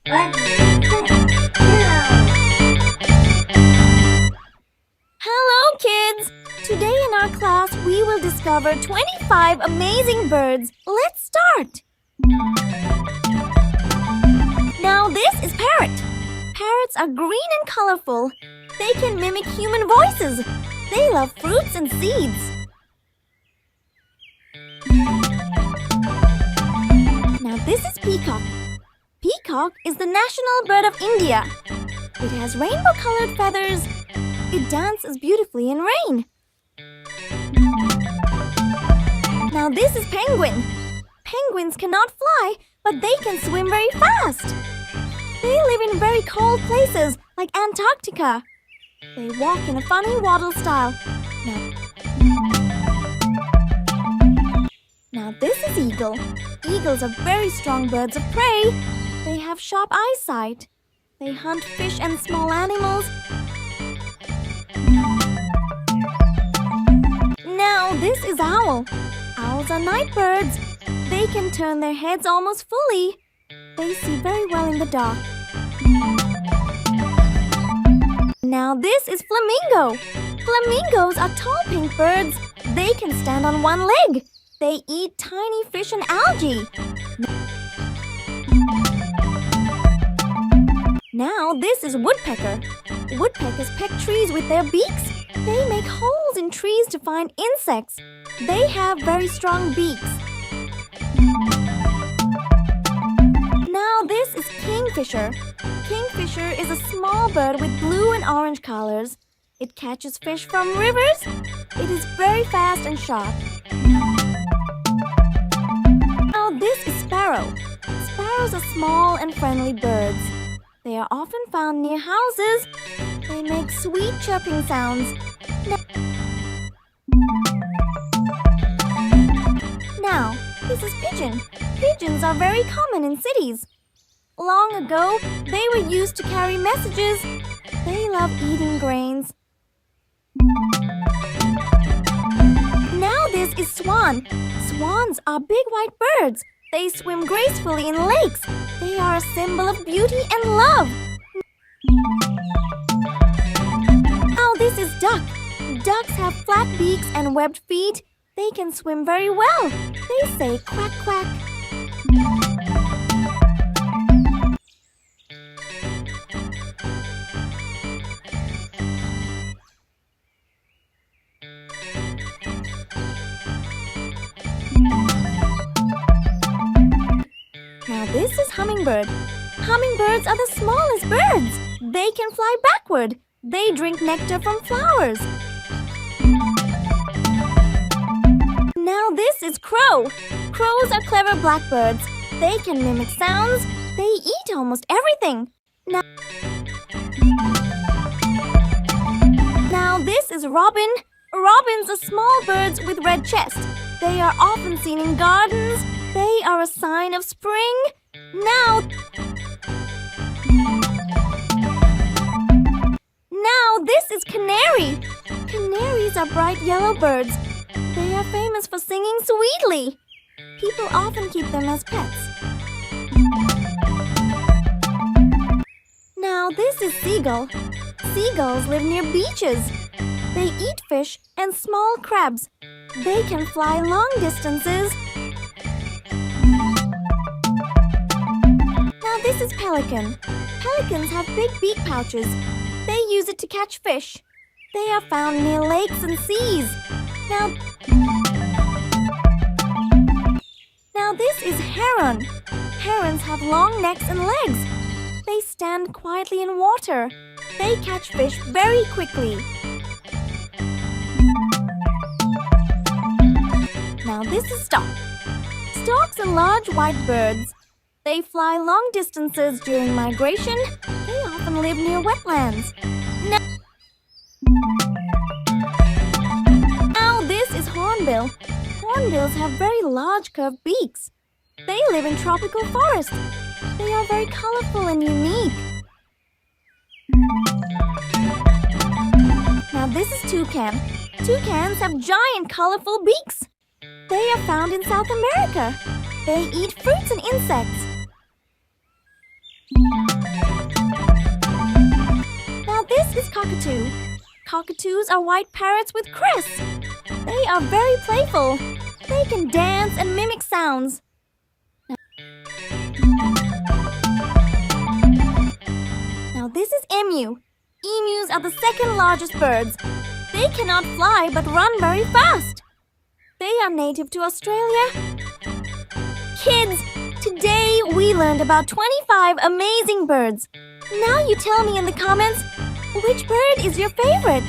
Hello, kids! Today in our class, we will discover 25 amazing birds. Let's start! Now, this is parrot. Parrots are green and colorful. They can mimic human voices. They love fruits and seeds. Now, this is peacock. Peacock is the national bird of India. It has rainbow-colored feathers. It dances beautifully in rain. Now this is penguin. Penguins cannot fly, but they can swim very fast. They live in very cold places like Antarctica. They walk in a funny waddle style. Now this is eagle. Eagles are very strong birds of prey. They have sharp eyesight. They hunt fish and small animals. Now this is owl. Owls are night birds. They can turn their heads almost fully. They see very well in the dark. Now this is flamingo. Flamingos are tall pink birds. They can stand on one leg. They eat tiny fish and algae. Now this is woodpecker. Woodpeckers peck trees with their beaks. They make holes in trees to find insects. They have very strong beaks. Now this is kingfisher. Kingfisher is a small bird with blue and orange colors. It catches fish from rivers. It is very fast and sharp. Now this is sparrow. Sparrows are small and friendly birds. They are often found near houses. They make sweet chirping sounds. Now, this is pigeon. Pigeons are very common in cities. Long ago, they were used to carry messages. They love eating grains. Now this is swan. Swans are big white birds. They swim gracefully in lakes. They are a symbol of beauty and love. Now this is duck. Ducks have flat beaks and webbed feet. They can swim very well. They say quack quack. Now this is hummingbird. Hummingbirds are the smallest birds. They can fly backward. They drink nectar from flowers. Now this is crow. Crows are clever blackbirds. They can mimic sounds. They eat almost everything. Now this is robin. Robins are small birds with red chests. They are often seen in gardens. They are a sign of spring. Now this is canary. Canaries are bright yellow birds. They are famous for singing sweetly. People often keep them as pets. Now this is seagull. Seagulls live near beaches. They eat fish and small crabs. They can fly long distances. Now this is pelican. Pelicans have big beak pouches. They use it to catch fish. They are found near lakes and seas. Now this is heron. Herons have long necks and legs. They stand quietly in water. They catch fish very quickly. Now this is stork. Storks are large white birds. They fly long distances during migration. They often live near wetlands. Now this is hornbill. Hornbills have very large curved beaks. They live in tropical forests. They are very colorful and unique. Now this is toucan. Toucans have giant colorful beaks. They are found in South America. They eat fruits and insects. Now this is cockatoo. Cockatoos are white parrots with crests. They are very playful. They can dance and mimic sounds. Now this is emu. Emus are the second largest birds. They cannot fly but run very fast. They are native to Australia. Kids, today we learned about 25 amazing birds. Now you tell me in the comments, which bird is your favorite?